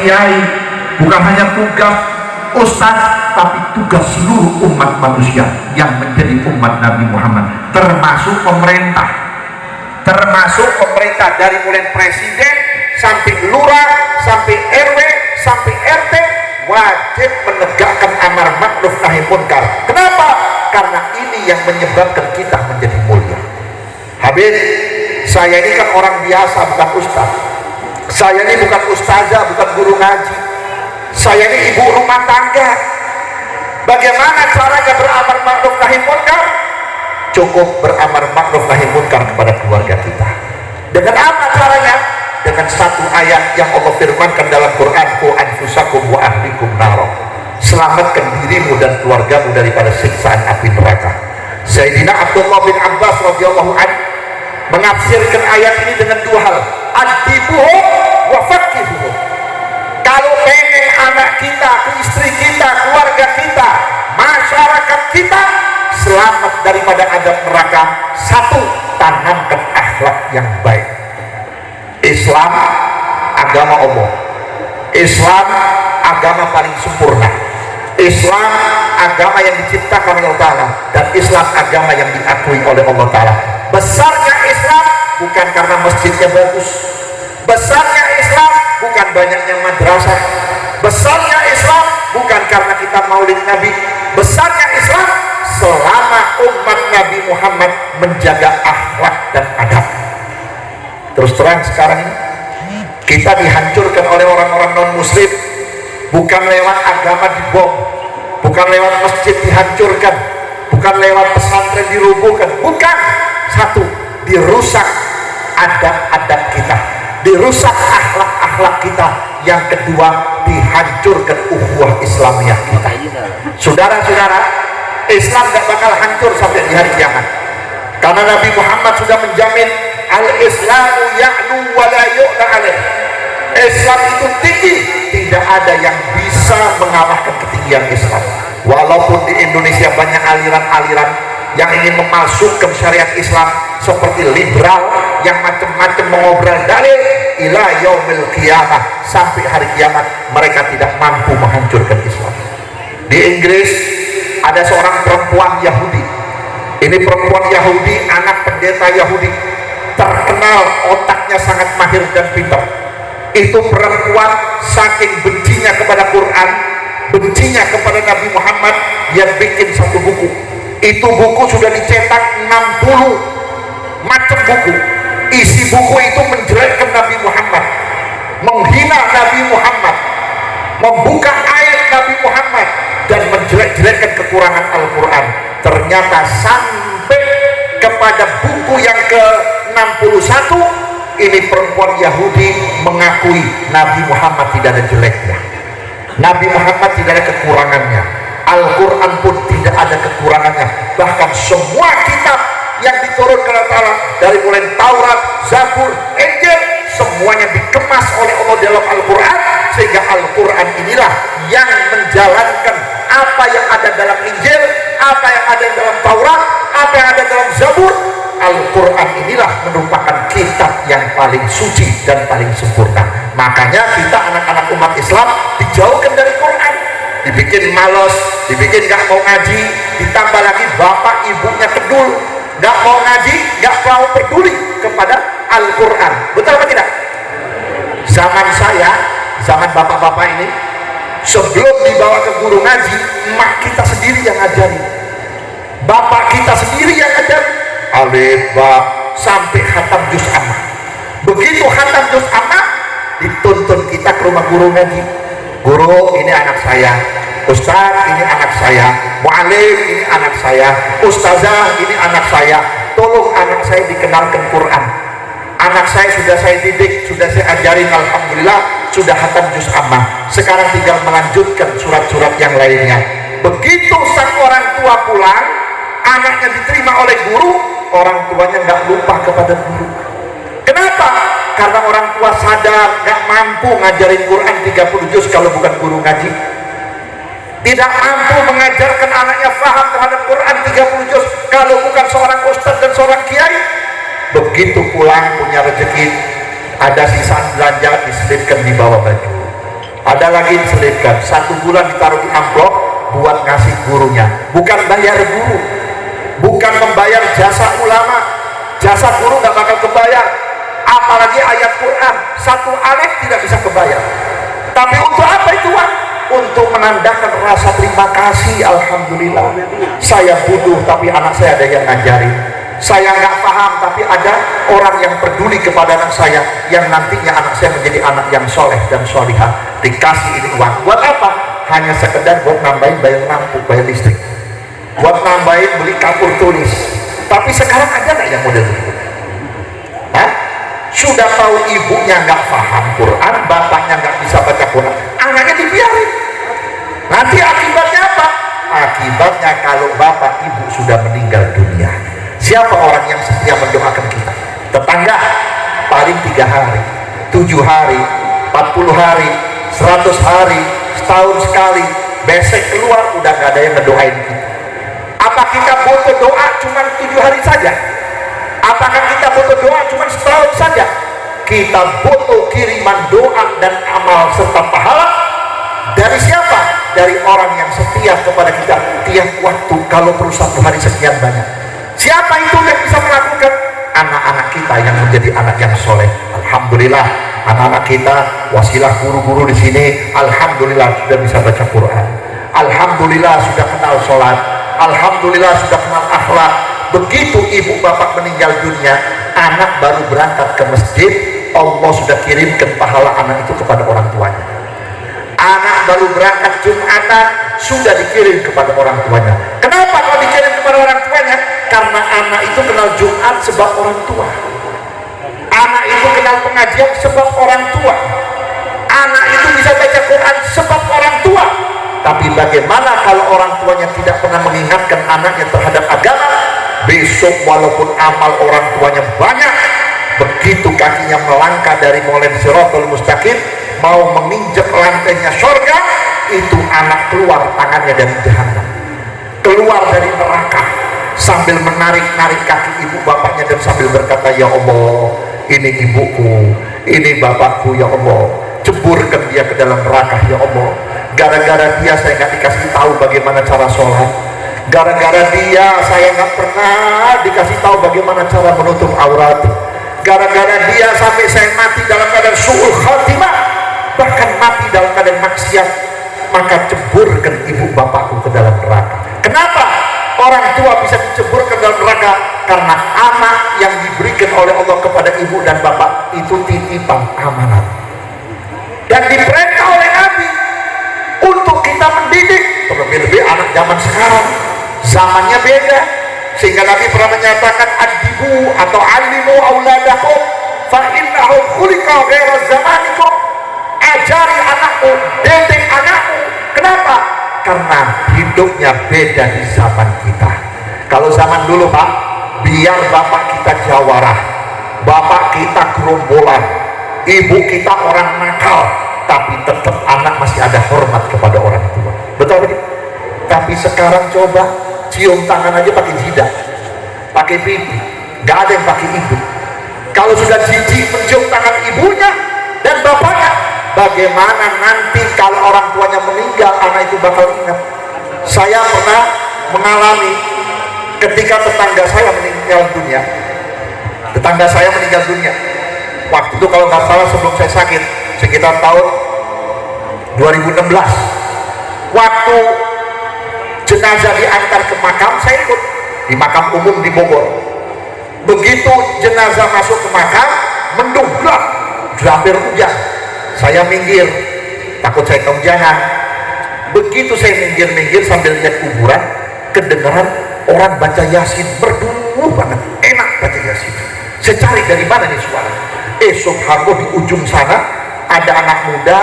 kiai, bukan hanya tugas ustadz, tapi tugas seluruh umat manusia yang menjadi umat Nabi Muhammad, termasuk pemerintah dari mulai presiden sampai lurah, sampai RW, sampai RT, wajib menegakkan amar ma'ruf nahi munkar. Kenapa? Karena ini yang menyebabkan kita menjadi mulia. Habib, saya ini kan orang biasa, bukan ustaz. Saya ini bukan ustazah, bukan guru ngaji. Saya ini ibu rumah tangga. Bagaimana caranya beramar ma'ruf nahi munkar? Cukup beramar ma'ruf nahi munkar kepada keluarga kita. Dengan apa caranya? Dengan satu ayat yang Allah firmankan dalam Quran, qu anfusakum wa ahlikum naro. Selamatkan dirimu dan keluargamu daripada siksaan api neraka. Sayyidina Abdullah bin Abbas radhiyallahu anhu menafsirkan ayat ini dengan dua hal, adibuhum wa faqihuhum. Kalau pengen anak kita, istri kita, keluarga kita, masyarakat kita selamat daripada azab neraka, satu, tanamkan akhlak yang baik. Islam agama Allah, Islam agama paling sempurna, Islam agama yang diciptakan oleh Allah Ta'ala, dan Islam agama yang diakui oleh Allah Ta'ala. Besarnya Islam bukan karena masjidnya bagus, besarnya Islam bukan banyaknya madrasah, besarnya Islam bukan karena kita maulid Nabi, besarnya Islam selama umat Nabi Muhammad menjaga akhlak dan adab. Terus terang sekarang ini kita dihancurkan oleh orang-orang non muslim, bukan lewat agama dibom, bukan lewat masjid dihancurkan, bukan lewat pesantren dirubuhkan, bukan. Satu, dirusak adab-adab kita, dirusak akhlak-akhlak kita. Yang kedua, dihancurkan ukhuwah Islamiyah kita. Saudara-saudara, Islam gak bakal hancur sampai di hari kiamat, karena Nabi Muhammad sudah menjamin al-Islamu ya'lu wa la yu'la alaih. Islam itu tinggi, tidak ada yang bisa mengalahkan ketinggian Islam. Walaupun di Indonesia banyak aliran-aliran yang ingin memasukkan syariat Islam seperti liberal yang macam-macam mengobrol dalil ila yaumil qiyamah, sampai hari kiamat mereka tidak mampu menghancurkan Islam. Di Inggris ada seorang perempuan Yahudi. Ini perempuan Yahudi, anak pendeta Yahudi, terkenal otaknya sangat mahir dan pintar. Itu perempuan saking bencinya kepada Quran, bencinya kepada Nabi Muhammad, yang bikin satu buku. Itu buku sudah dicetak 60 macam buku. Isi buku itu menjelekkan Nabi Muhammad, menghina Nabi Muhammad, membuka ayat Nabi Muhammad, dan menjelek-jelekkan kekurangan Al-Quran. Ternyata sampai kepada buku yang ke-61 ini perempuan Yahudi mengakui Nabi Muhammad tidak ada jeleknya, Nabi Muhammad tidak ada kekurangannya, Al-Quran pun tidak ada kekurangannya. Bahkan semua kitab yang diturunkan oleh Allah, dari mulai Taurat, Zabur, Injil, semuanya dikemas oleh Allah dalam Al-Quran, sehingga Al-Quran inilah yang menjalankan apa yang ada dalam Injil, apa yang ada dalam Taurat, apa yang ada dalam Zabur. Al-Quran inilah merupakan kitab yang paling suci dan paling sempurna. Makanya kita anak-anak umat Islam dijauhkan dari Quran, dibikin malos, dibikin gak mau ngaji, ditambah lagi bapak ibunya kedul, gak mau ngaji, gak mau peduli kepada Al-Quran. Betul apa tidak? Zaman saya, zaman bapak-bapak ini, sebelum dibawa ke guru ngaji, emak kita sendiri yang ngajarin, bapak kita sendiri yang ngajarin, alif ba sampai khatam juz amma. Begitu khatam juz amma, dituntun kita ke rumah guru ngaji. Guru, ini anak saya. Ustaz, ini anak saya. Mu'alim, ini anak saya. Ustazah, ini anak saya. Tolong anak saya dikenalkan Quran. Anak saya sudah saya didik, sudah saya ajarin, alhamdulillah sudah khatam juz amma. Sekarang tinggal melanjutkan surat-surat yang lainnya. Begitu sang orang tua pulang, anaknya diterima oleh guru, orang tuanya nggak lupa kepada guru. Kenapa? Karena orang tua sadar nggak mampu ngajarin Quran 30 juz kalau bukan guru ngaji, tidak mampu mengajarkan anaknya faham terhadap Quran 30 juz kalau bukan seorang ustaz dan seorang kiai. Begitu pulang punya rezeki, ada sisaan belanja diselipkan di bawah baju. Ada lagi diselipkan 1 bulan ditaruh di amplop buat ngasih gurunya, bukan bayar guru, bukan membayar jasa ulama. Jasa guru nggak bakal kebayar, apalagi ayat Quran 1 alif tidak bisa kebayar. Tapi untuk apa itu uang? Untuk menandakan rasa terima kasih. Alhamdulillah, saya bodoh tapi anak saya ada yang ngajarin. Saya nggak paham tapi ada orang yang peduli kepada anak saya, yang nantinya anak saya menjadi anak yang soleh dan solihah. Dikasih ini uang buat apa? Hanya sekedar buat nambahin bayar lampu, bayar listrik, buat nambahin beli kapur tulis. Tapi sekarang ada nggak yang model itu? Hah? Sudah tahu ibunya nggak paham Quran, bapaknya nggak bisa baca Quran, anaknya dibiarin. Nanti akibatnya apa? Akibatnya kalau bapak ibu sudah meninggal dunia, siapa orang yang setia mendoakan kita? Tetangga paling 3 hari, 7 hari, 40 hari, 100 hari, setahun sekali. Besek keluar udah nggak ada yang ngedoain kita. Apa kita butuh doa cuma 7 hari saja? Apakah kita butuh doa cuma setahun saja? Kita butuh kiriman doa dan amal serta pahala dari siapa? Dari orang yang setia kepada kita tiap waktu, kalau perlu 1 hari sekian banyak. Siapa itu yang bisa melakukan? Anak-anak kita yang menjadi anak yang soleh. Alhamdulillah, anak-anak kita wasilah guru-guru di sini, alhamdulillah sudah bisa baca Quran, alhamdulillah sudah kenal sholat, alhamdulillah sudah kenal akhlak. Begitu ibu bapak meninggal dunia, anak baru berangkat ke masjid, Allah sudah kirimkan pahala anak itu kepada orang tuanya. Anak baru berangkat Jumatan, sudah dikirim kepada orang tuanya. Kenapa kalau dikirim kepada orang tuanya? Karena anak itu kenal Jumat sebab orang tua, anak itu kenal pengajian sebab orang tua, anak itu bisa baca Quran sebab orang tua. Tapi bagaimana kalau orang tuanya tidak pernah mengingatkan anaknya terhadap agama? Besok walaupun amal orang tuanya banyak, begitu kakinya melangkah dari mulai Shirathul Mustaqim mau menginjak lantainya surga, itu anak keluar tangannya dari jahanam, keluar dari neraka, sambil menarik-narik kaki ibu bapaknya dan sambil berkata, ya Allah, ini ibuku, ini bapakku, ya Allah, ceburkan dia ke dalam neraka, ya Allah. Gara-gara dia saya nggak dikasih tahu bagaimana cara sholat, gara-gara dia saya nggak pernah dikasih tahu bagaimana cara menutup aurat, gara-gara dia sampai saya mati dalam keadaan su'ul khatimah, bahkan mati dalam keadaan maksiat. Maka ceburkan ibu bapakku ke dalam neraka. Kenapa orang tua bisa diceburkan dalam neraka? Karena anak yang diberikan oleh Allah kepada ibu dan bapak itu titipan amanat dan diperintah oleh Nabi untuk kita mendidik. Terlebih-lebih anak zaman sekarang, zamannya beda, sehingga Nabi pernah menyatakan adibu atau alimu auladakum fa innahum khuliqa ghaira zamanikum. Ajari anakmu, didik anakmu. Kenapa? Karena hidupnya beda di zaman kita. Kalau zaman dulu Pak, biar bapak kita jawarah, bapak kita gerombolan, ibu kita orang nakal, tapi tetap anak masih ada hormat kepada orang tua. Betul begitu? Tapi sekarang coba cium tangan aja pakai jidat, pakai pipi, gak ada yang pakai ibu. Kalau sudah jijik mencium tangan ibunya dan bapaknya, bagaimana nanti kalau orang tuanya meninggal, anak itu bakal ingat. Saya pernah mengalami ketika tetangga saya meninggal dunia. Tetangga saya meninggal dunia waktu itu kalau nggak salah sebelum saya sakit, sekitar tahun 2016. Waktu jenazah diantar ke makam, saya ikut di makam umum di Bogor. Begitu jenazah masuk ke makam, mendung gelap, hampir hujan. Saya minggir, takut saya kehujanan. Begitu saya minggir-minggir sambil lihat kuburan, kedengaran orang baca Yasin, merdu banget, enak baca Yasin. Saya cari dari mana nih suara. Subhanallah, di ujung sana ada anak muda,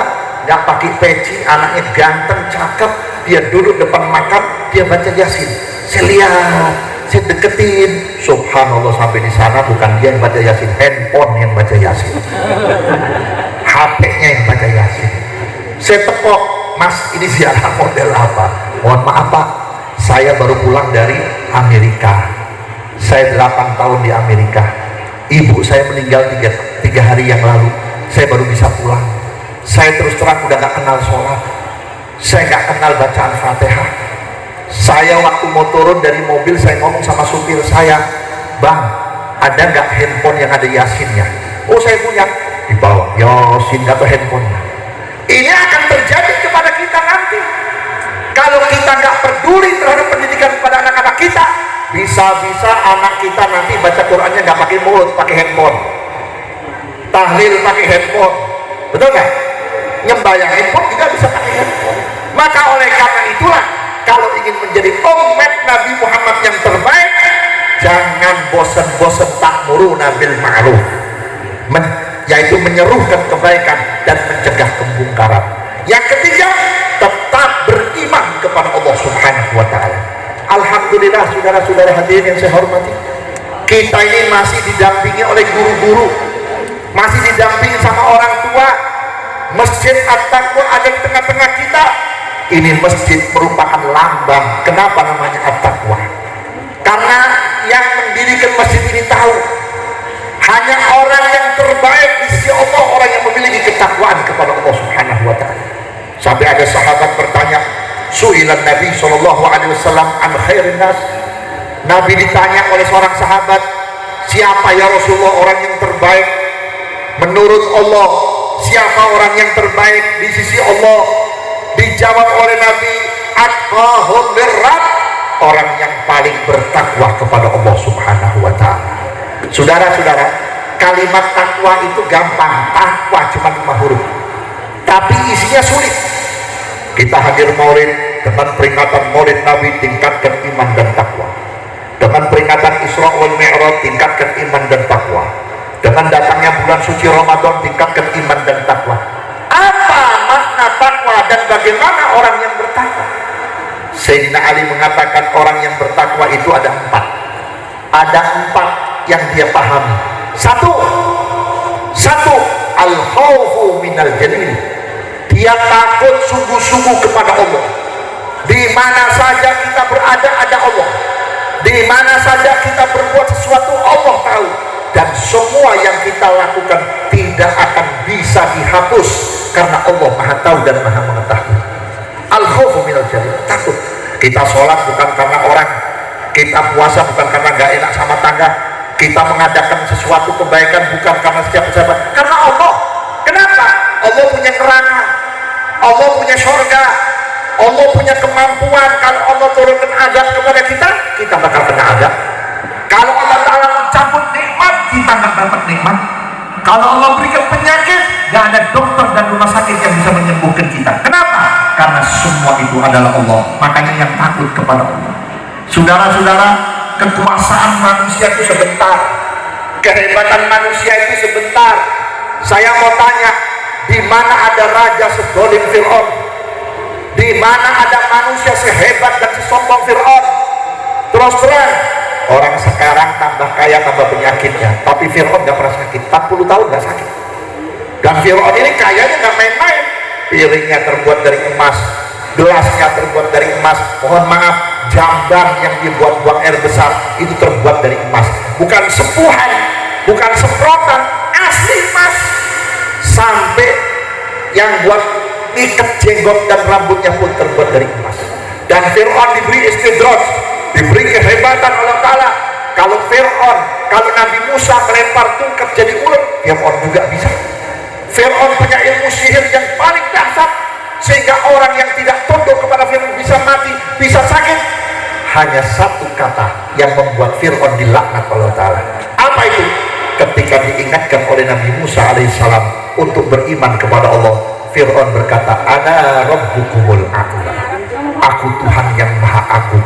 nggak pakai peci, anaknya ganteng, cakep, dia duduk depan makam, dia baca Yasin. Saya lihat, saya deketin, subhanallah, sampai di sana bukan dia yang baca Yasin, handphone yang baca Yasin. HP-nya yang baca Yasin. Saya tepok, mas ini ziarah model apa? Mohon maaf Pak, saya baru pulang dari Amerika. Saya 8 tahun di Amerika. Ibu saya meninggal 3 hari yang lalu. Saya baru bisa pulang. Saya terus terang udah gak kenal sholat, saya gak kenal bacaan Fatihah. Saya waktu mau turun dari mobil, saya ngomong sama supir saya, bang, ada nggak handphone yang ada yasinnya? Oh, saya punya. Dibawa yasin atau handphonenya. Ini akan terjadi kepada kita nanti kalau kita nggak peduli terhadap pendidikan kepada anak-anak kita. Bisa-bisa anak kita nanti baca Qurannya nggak pakai mulut, pakai handphone, tahlil pakai handphone, betul nggak? Nyembayang handphone juga bisa pakai handphone. Maka oleh karena itulah, kalau ingin menjadi umat Nabi Muhammad yang terbaik, jangan bosan-bosan ta'muruna bil ma'ruf, yaitu menyerukan kebaikan dan mencegah kemungkaran. Yang ketiga, tetap beriman kepada Allah Subhanahu wa ta'ala. Alhamdulillah, saudara-saudara hadirin yang saya hormati, kita ini masih didampingi oleh guru-guru, masih didampingi sama orang tua. Masjid At-Taqwa ada di tengah-tengah kita. Ini masjid merupakan lambang. Kenapa namanya At-Taqwa? Karena yang mendirikan masjid ini tahu, hanya orang yang terbaik di sisi Allah, orang yang memiliki ketakwaan kepada Allah Subhanahu wa ta'ala. Sampai ada sahabat bertanya, su'ilan Nabi SAW an khairin nas. Nabi ditanya oleh seorang sahabat, siapa ya Rasulullah orang yang terbaik menurut Allah? Siapa orang yang terbaik di sisi Allah? Dijawab oleh Nabi, atqahum lirrab, orang yang paling bertakwa kepada Allah Subhanahu wa ta'ala. Saudara-saudara, kalimat takwa itu gampang, takwa cuma 5 huruf, tapi isinya sulit. Kita hadir maulid, dengan peringatan maulid Nabi tingkatkan iman dan takwa. Dengan peringatan Isra wal Mi'raj tingkatkan iman dan takwa. Dengan datangnya bulan suci Ramadan tingkatkan iman dan takwa. Apa makna takwa dan bagaimana orang yang bertakwa? Sayyidina Ali mengatakan orang yang bertakwa itu ada 4. Ada 4 yang dia pahami. Satu, al-khawfu minal jalil. Dia takut sungguh-sungguh kepada Allah. Di mana saja kita berada ada Allah. Di mana saja kita berbuat sesuatu Allah tahu. Dan semua yang kita lakukan tidak akan bisa dihapus karena Allah Maha Tahu dan Maha Mengetahui. Al-khawfu minal jalil, takut. Kita sholat bukan karena orang, kita puasa bukan karena gak enak sama tangga, kita mengadakan sesuatu kebaikan bukan karena siapa-siapa, karena Allah. Kenapa? Allah punya neraka, Allah punya surga, Allah punya kemampuan. Kalau Allah turunkan azab kepada kita, kita bakal kena azab. Kalau Allah Ta'ala mencabut nikmat, kita nggak dapat nikmat. Kalau Allah berikan penyakit, nggak ada dokter dan rumah sakit yang bisa menyembuhkan kita. Kenapa? Karena semua itu adalah Allah. Makanya yang takut kepada Allah. Saudara-saudara, kekuasaan manusia itu sebentar, kehebatan manusia itu sebentar. Saya mau tanya, di mana ada raja sedolim Fir'aun? Di mana ada manusia sehebat dan sesombong Fir'aun? Terus terang, orang sekarang tambah kaya tambah penyakitnya, tapi Fir'aun gak pernah sakit. 40 tahun gak sakit. Dan Fir'aun ini kayanya gak main-main. Piringnya terbuat dari emas, gelasnya terbuat dari emas. Mohon maaf, jamban yang dibuat buang air besar itu terbuat dari emas, bukan sepuhan, bukan semprotan, asli emas. Sampai yang buat ikat jenggot dan rambutnya pun terbuat dari emas. Dan Fir'aun diberi istidraj, diberi kehebatan Allah Ta'ala. Kalau Fir'aun, kalau Nabi Musa melempar tongkat jadi ular, Fir'aun juga bisa. Fir'aun punya ilmu sihir yang paling dahsyat, sehingga orang yang tidak tunduk kepada Fir'aun bisa mati, bisa sakit. Hanya satu kata yang membuat Fir'aun dilaknat Allah Ta'ala. Apa itu? Ketika diingatkan oleh Nabi Musa alaihissalam untuk beriman kepada Allah, Fir'aun berkata, ana rabbukumul a'la, aku Tuhan yang maha agung.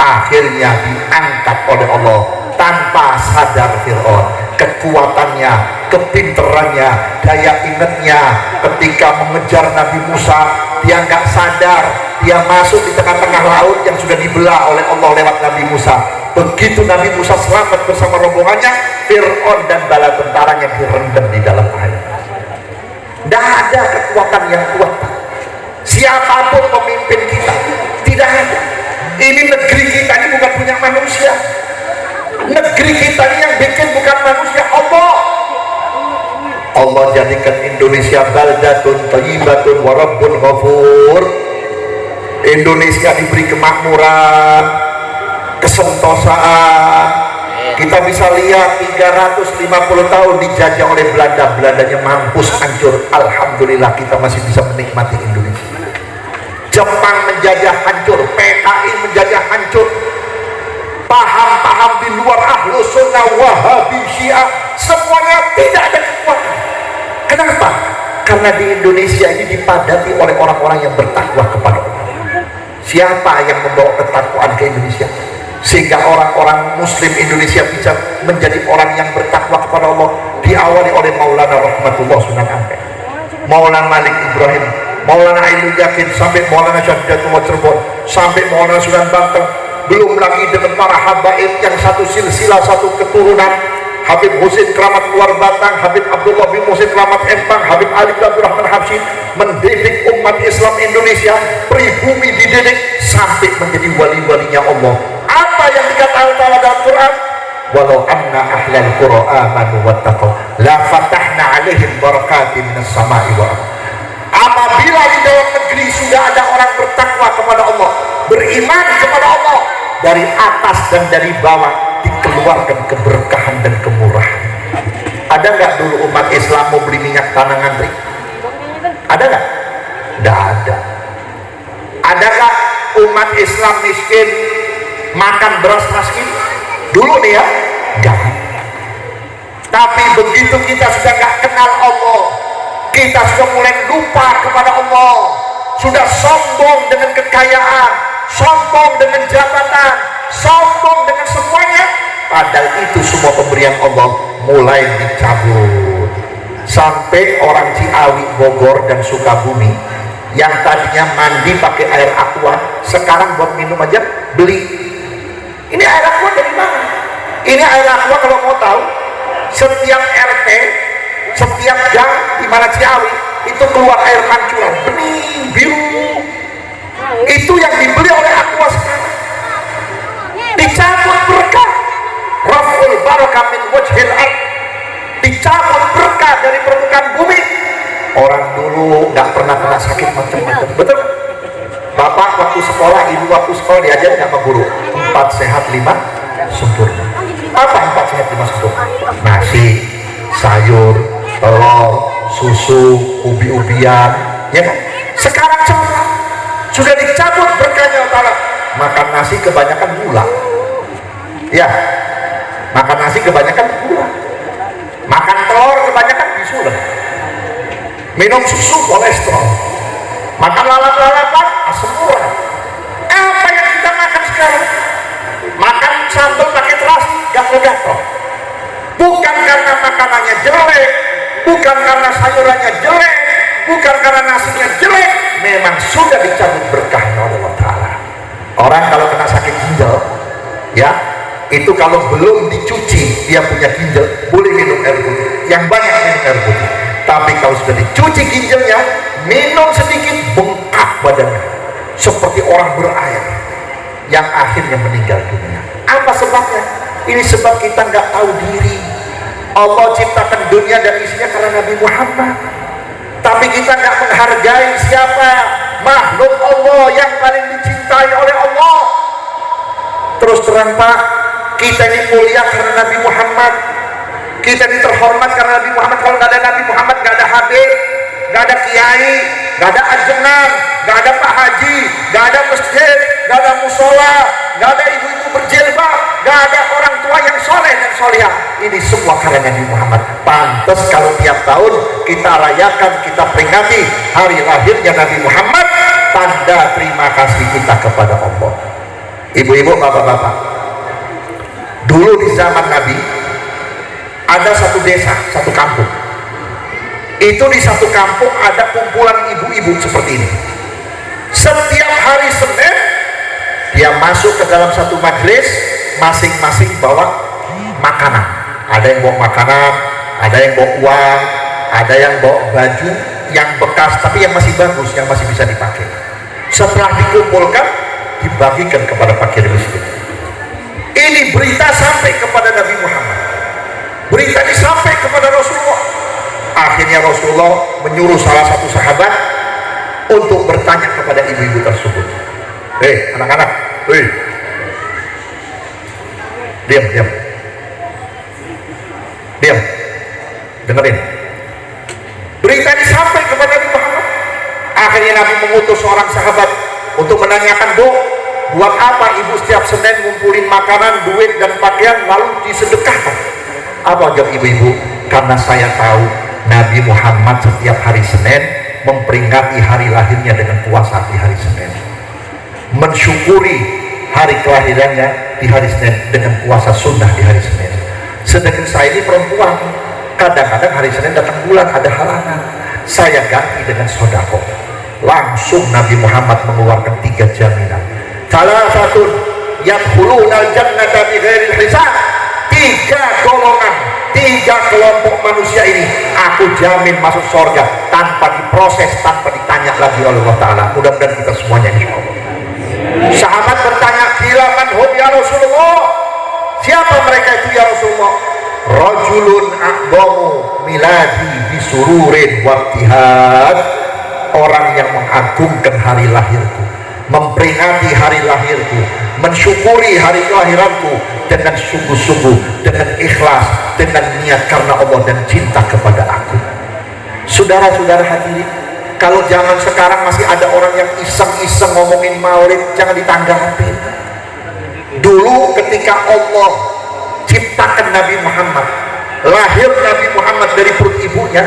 Akhirnya diangkat oleh Allah tanpa sadar Fir'aun. Kekuatannya, kepinterannya, daya ingatnya ketika mengejar Nabi Musa, dia nggak sadar, dia masuk di tengah-tengah laut yang sudah dibelah oleh Allah lewat Nabi Musa. Begitu Nabi Musa selamat bersama rombongannya, Fir'aun dan bala tentaranya direndam di dalam air. Tidak ada kekuatan yang kuat, siapapun pemimpin kita, tidak ada. Ini negeri kita ini bukan punya manusia. Negeri kita ini yang bikin bukan manusia, Allah. Allah jadikan Indonesia baldatun thayyibatun wa rabbun ghafur. Indonesia diberi kemakmuran, kesentosaan. Kita bisa lihat 350 tahun dijajah oleh Belanda, Belandanya mampus, hancur. Alhamdulillah kita masih bisa menikmati Indonesia. Jepang menjajah, hancur. PKI menjajah, hancur. Paham-paham di luar ahlu sunnah, wahabi, syiah, semuanya tidak ada kekuatan. Kenapa? Karena di Indonesia ini dipadati oleh orang-orang yang bertakwa kepada Allah. Siapa yang membawa ketakwaan ke Indonesia? Sehingga orang-orang muslim Indonesia bisa menjadi orang yang bertakwa kepada Allah. Diawali oleh Maulana Rahmatullah Sunan Ampel, Maulana Malik Ibrahim, Maulana Ainul Yakin, sampai Maulana Syahdatullah Cirebon, sampai Maulana Sunan Banten. Belum lagi dengan para habaib yang satu silsilah, satu keturunan. Habib Husin Keramat Luar Batang, Habib Abdullah bin Husin Keramat Empang, Habib Ali Abdurrahman Habsyi, mendidik umat Islam Indonesia, pribumi dididik sampai menjadi wali-walinya Allah. Apa yang dikatakan Allah dalam Quran? Walau anna ahlal qura amanu wattaqaw la fatahna alaihim barakatin minas sama'i wal ardh. Apabila di dalam negeri sudah ada orang bertakwa kepada Allah, beriman kepada Allah, dari atas dan dari bawah dikeluarkan keberkahan dan kemurahan. Ada nggak dulu umat Islam mau beli minyak tanah ngantri? Ada nggak? Nggak ada. Adakah umat Islam miskin makan beras miskin? Dulu nih ya, nggak. Tapi begitu kita sudah nggak kenal Allah, kita sudah mulai lupa kepada Allah, sudah sombong dengan kekayaan, sombong dengan jabatan, sombong dengan semuanya, padahal itu semua pemberian Allah mulai dicabut. Sampai orang Ciawi, Bogor dan Sukabumi yang tadinya mandi pakai air aqua, sekarang buat minum aja beli. Ini air aqua dari mana? Ini air aqua kalau mau tahu, setiap RT, setiap gang di mana Ciawi itu keluar air pancuran bening biru. Itu yang dibeli oleh aqua sekarang. Dicabut berkah, raful barakah min wajhil ard, dicabut berkah dari permukaan bumi. Orang dulu nggak pernah kena sakit macam-macam, betul? Bapak waktu sekolah, ibu waktu sekolah diajarin sama guru 4 sehat 5 sempurna. Apa 4 sehat 5 sempurna? Nasi, sayur, telur, susu, ubi-ubian, ya kan? Sekarang sudah dicabut berkahnya Allah. Makan nasi kebanyakan gula, ya, makan nasi kebanyakan gula, makan telur kebanyakan bisulan, minum susu kolesterol, makan lalap-lalapan asam urat. Apa yang kita makan sekarang? Makan sambal pakai terasi, gatel-gatel. Bukan karena makanannya jelek, bukan karena sayurannya jelek, bukan karena nasinya jelek, memang sudah dicabut berkahnya oleh Allah Ta'ala. Orang kalau kena sakit ginjal, ya, itu kalau belum dicuci dia punya ginjal, boleh minum air putih, yang banyak minum air putih. Tapi kalau sudah dicuci ginjalnya, minum sedikit, bengkak badannya seperti orang berair yang akhirnya meninggal dunia. Apa sebabnya? Ini sebab kita nggak tahu diri. Allah ciptakan dunia dan isinya karena Nabi Muhammad, tapi kita nggak menghargai siapa makhluk Allah yang paling dicintai oleh Allah. Terus terang Pak, kita ini mulia karena Nabi Muhammad, kita ini terhormat karena Nabi Muhammad. Kalau nggak ada Nabi Muhammad, nggak ada Habib, nggak ada Kiai, nggak ada ajengan, nggak ada Pak Haji, nggak ada masjid, nggak ada musola, nggak ada ibu-ibu berjilbab, nggak ada orang tua yang soleh dan solihah. Ini semua karena Nabi Muhammad. Pantas kalau tiap tahun kita rayakan, kita peringati hari lahirnya Nabi Muhammad, tanda terima kasih kita kepada Allah. Ibu-ibu, bapak-bapak, dulu di zaman Nabi ada satu desa, satu kampung. Itu di satu kampung ada kumpulan ibu-ibu seperti ini. Setiap hari Senin dia masuk ke dalam satu majelis, masing-masing bawa makanan. Ada yang bawa makanan, ada yang bawa uang, ada yang bawa baju yang bekas tapi yang masih bagus, yang masih bisa dipakai. Setelah dikumpulkan, dibagikan kepada fakir miskin. Ini berita sampai kepada Nabi Muhammad, berita ini sampai kepada Rasulullah. Akhirnya Rasulullah menyuruh salah satu sahabat untuk bertanya kepada ibu-ibu tersebut. Anak-anak, diam, dengerin. Berita ini sampai kepada Nabi Muhammad. Akhirnya Nabi mengutus seorang sahabat untuk menanyakan, Bu, buat apa ibu setiap Senin ngumpulin makanan, duit, dan pakaian lalu disedekahkan? Apa jawab ibu-ibu? Karena saya tahu Nabi Muhammad setiap hari Senin memperingati hari lahirnya dengan puasa di hari Senin, mensyukuri hari kelahirannya di hari Senin dengan puasa sunnah di hari Senin. Sedangkan saya ini perempuan, kadang-kadang hari Senin datang bulan ada halangan, saya ganti dengan sodako. Langsung Nabi Muhammad mengeluarkan 3 jaminan. Salah satu yadkhulunal jannata bighairil hisab. 3 golongan, 3 kelompok manusia ini aku jamin masuk surga tanpa diproses, tanpa ditanya lagi oleh Allah Ta'ala. Mudah-mudahan kita semuanya insya Allah. Sahabat bertanya, "Qila man hum ya Rasulullah?" Siapa mereka itu ya Rasulullah? Rajulun aqdamu miladi bisururin wabtihad. Orang yang mengagungkan hari lahirku, memperingati hari lahirku, mensyukuri hari kelahiranku dengan sungguh-sungguh, dengan ikhlas, dengan niat karena Allah dan cinta kepada aku. Saudara-saudara hadirin, kalau zaman sekarang masih ada orang yang iseng-iseng ngomongin maulid, jangan ditanggapi. Dulu ketika Allah ciptakan Nabi Muhammad, lahir Nabi Muhammad dari perut ibunya,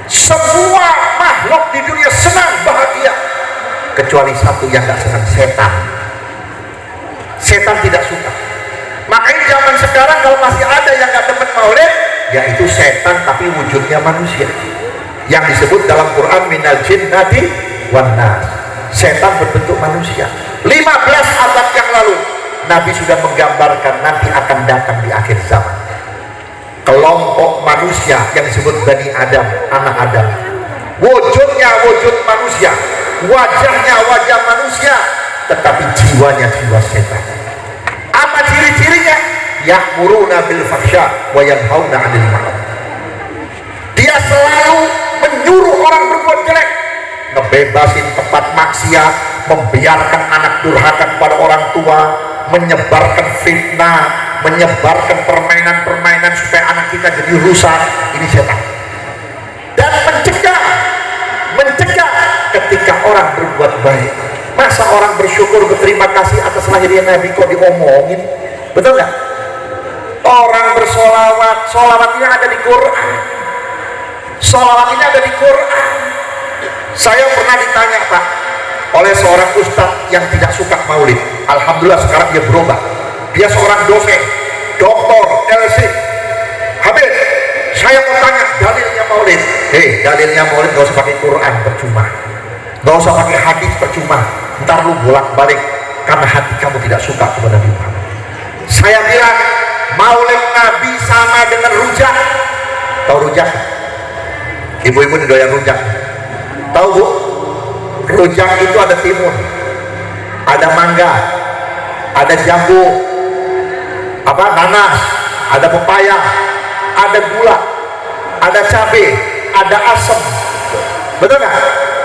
semua makhluk di dunia senang bahagia, kecuali satu yang gak senang, setan. Setan tidak suka. Makanya zaman sekarang kalau masih ada yang gak demen maulid, yaitu setan tapi wujudnya manusia, yang disebut dalam Quran minal jinnati wan nas. Setan berbentuk manusia. 15 abad yang lalu Nabi sudah menggambarkan nanti akan datang di akhir zaman kelompok manusia yang disebut Bani Adam, anak Adam. Wujudnya wujud manusia, wajahnya wajah manusia, tetapi jiwanya jiwa setan. Apa ciri-cirinya? Ya'muruna bil fahsya wa yanhauna 'anil ma'ruf. Dia selalu menyuruh orang berbuat jelek, ngebebasin tempat maksiat, membiarkan anak durhaka kepada orang tua, menyebarkan fitnah, menyebarkan permainan-permainan supaya anak kita jadi rusak. Ini setan. Dan mencegah ketika orang berbuat baik. Masa orang bersyukur berterima kasih atas lahirnya Nabi kok diomongin? Betul nggak? Orang bersolawat, solawatnya ada di Quran. Solawat ini ada di Quran. Saya pernah ditanya Pak oleh seorang ustadz yang tidak suka maulid. Alhamdulillah sekarang dia berubah. Dia seorang dosen, doktor, LC. Habib, saya mau tanya dalilnya maulid. Dalilnya maulid gak usah pakai Quran, percuma. Gak usah pakai hadis, percuma. Ntar lu bolak-balik karena hati kamu tidak suka kepada Nabi Muhammad. Saya bilang maulid Nabi sama dengan rujak. Tahu rujak? Ibu-ibu ini doyan rujak. Tahu Bu? Rujak itu ada timun, ada mangga, ada jambu, nanas, ada pepaya, ada gula, ada cabai, ada asam. Betul nggak?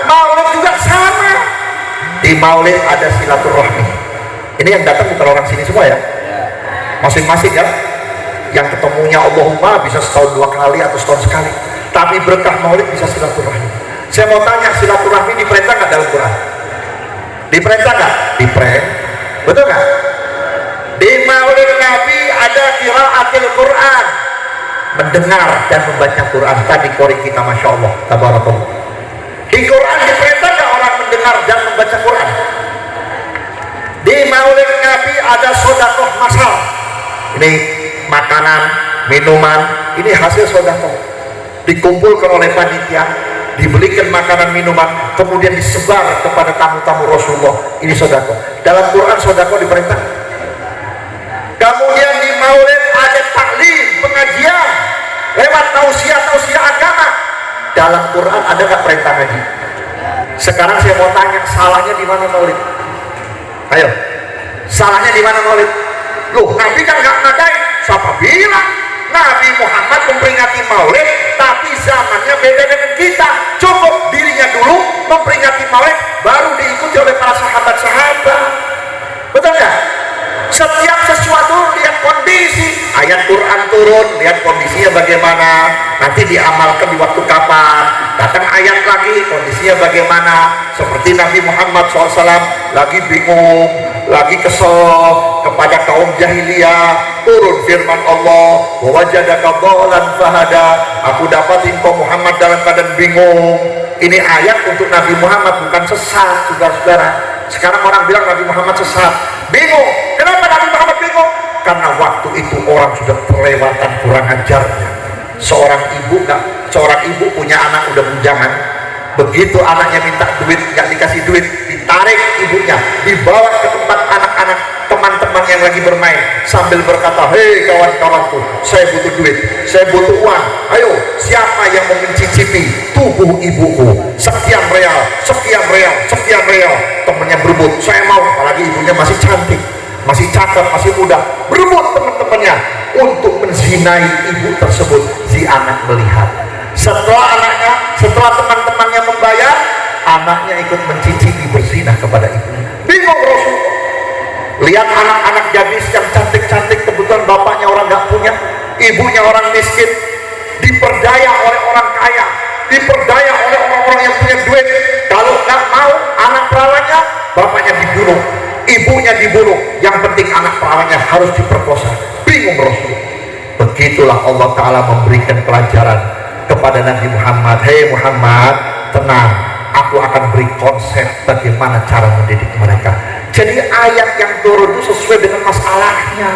Maulid juga sama. Di maulid ada silaturahmi. Ini yang datang bukan orang sini semua ya, masing-masing ya. Yang ketemunya Allahumma bisa setahun 2 kali atau setahun sekali, tapi berkah maulid bisa silaturahmi. Saya mau tanya, silaturahmi diperintah nggak dalam Quran? Diperintah nggak? Diperintah. Betul nggak? Di maulid Nabi ada qiraatil Quran, mendengar dan membaca Quran. Tadi kori kita masya Allah, tabarakallah. Di Quran diperintah nggak orang mendengar dan membaca Quran? Di maulid Nabi ada sodakoh masal. Ini makanan, minuman, ini hasil sodakoh. Dikumpulkan oleh panitia, dibelikan makanan minuman, kemudian disebar kepada tamu-tamu Rasulullah. Ini sodako. Dalam Quran sodako diperintah. Kemudian di maulid ada taklim, pengajian lewat tausiah agama. Dalam Quran ada nggak perintah ngaji? Sekarang saya mau tanya, salahnya di mana maulid? Ayo, salahnya di mana maulid? Loh, Nabi kan nggak ngadain. Siapa bilang Nabi Muhammad memperingati maulid tapi zamannya beda dengan kita. Cukup dirinya dulu memperingati Maulid, baru diikuti oleh para sahabat-sahabat. Betul nggak? Setiap sesuatu lihat kondisi, ayat Quran turun, lihat kondisinya bagaimana, nanti diamalkan di waktu kapan. Datang ayat lagi, kondisinya bagaimana. Seperti Nabi Muhammad SAW lagi bingung, lagi kesel kepada kaum jahiliyah, turun firman Allah, wajadaka dhalan fahada, aku dapatin kau Muhammad dalam keadaan bingung. Ini ayat untuk Nabi Muhammad, bukan sesat, saudara-saudara. Sekarang orang bilang Nabi Muhammad sesat, bingung. Kenapa Nabi Muhammad bingung? Karena waktu itu orang sudah kelewatan kurang ajarnya. Seorang ibu punya anak udah bujangan, begitu anaknya minta duit, nggak dikasih duit, ditarik ibunya, dibawa ke tempat anak-anak teman-teman yang lagi bermain, sambil berkata, hei kawan-kawanku, saya butuh duit, saya butuh uang, ayo siapa yang mau mencicipi tubuh ibuku, sekian real, sekian real, sekian real. Temennya berebut, saya mau, apalagi ibunya masih cantik, masih cakep, masih muda, berebut teman-temannya untuk menzinai ibu tersebut. Si anak melihat, setelah teman-temannya membayar, anaknya ikut mencicipi berzinah kepada ibunya. Bingung Rasulullah, lihat anak-anak gadis yang cantik-cantik, kebetulan bapaknya orang nggak punya, ibunya orang miskin, diperdaya oleh orang kaya, diperdaya oleh orang-orang yang punya duit. Kalau nggak mau anak perawannya, bapaknya dibunuh, ibunya dibunuh, yang penting anak perawannya harus diperkosa. Bingung Rasulullah. Begitulah Allah Ta'ala memberikan pelajaran kepada Nabi Muhammad, hei Muhammad, tenang, aku akan beri konsep bagaimana cara mendidik mereka. Jadi ayat yang turun itu sesuai dengan masalahnya.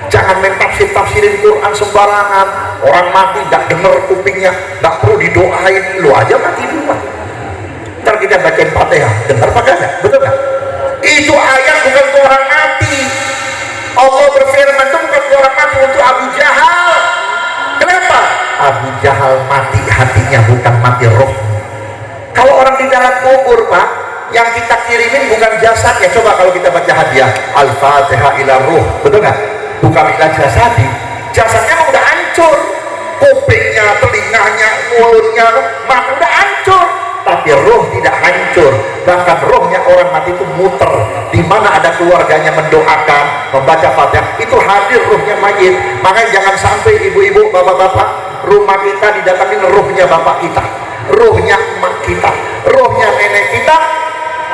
Jangan main tafsirin Quran sembarangan. Orang mati gak denger kupingnya, gak perlu didoain, lu aja mati dulu. Ntar kita bacain Fatihah, dengar apa gak? Betul gak? Itu ayat bukan untuk orang mati. Allah berfirman itu bukan untuk orang mati, untuk Abu Jahal. Kenapa? Abu Jahal mati hatinya, bukan mati roh. Kalau orang di dalam kubur, Pak, yang kita kirimin bukan jasadnya. Coba kalau kita baca hadiah Al-Fatihah ila ruh, betul nggak? Bukan ila jasadi. Jasadnya emang udah hancur, kupingnya, telinganya, mulutnya, mata udah hancur. Tapi roh tidak hancur. Bahkan rohnya orang mati itu muter. Di mana ada keluarganya mendoakan, membaca Fatihah, itu hadir rohnya mayit. Makanya jangan sampai ibu-ibu, bapak-bapak, rumah kita didatangin rohnya bapak kita, rohnya emak kita, rohnya nenek kita.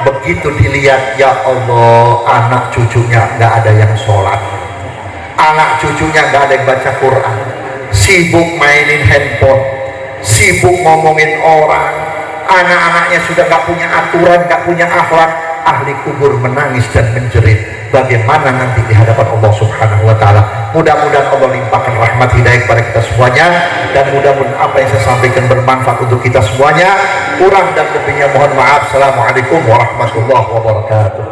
Begitu dilihat, ya Allah, anak cucunya nggak ada yang sholat, anak cucunya nggak ada yang baca Quran, sibuk mainin handphone, sibuk ngomongin orang, anak-anaknya sudah nggak punya aturan, nggak punya akhlak. Ahli kubur menangis dan menjerit. Bagaimana nanti di hadapan Allah Subhanahu wa Ta'ala? Mudah-mudahan Allah limpahkan rahmat hidayah kepada kita semuanya, dan mudah-mudahan apa yang saya sampaikan bermanfaat untuk kita semuanya. Kurang dan lebihnya mohon maaf. Assalamualaikum warahmatullahi wabarakatuh.